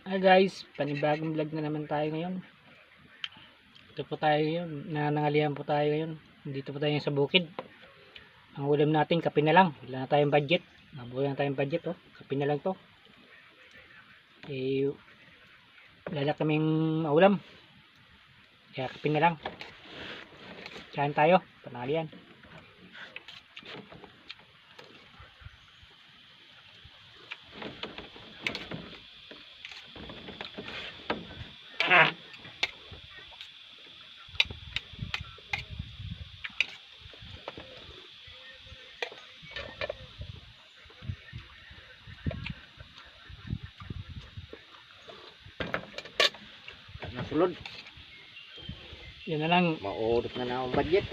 Hi guys, panibagong vlog na naman tayo ngayon. Ito po tayo ngayon, nanangalihan po tayo ngayon. Dito po tayo sa bukid. Ang ulam natin, kape na lang. Wala na tayong budget. Nabuhay na tayong budget, oh. Kape na lang to. Eh, wala kaming ulam. Kaya kape na lang. Saan tayo? Panalian. Nasulod. Yan na lang. Maudot na ang budget.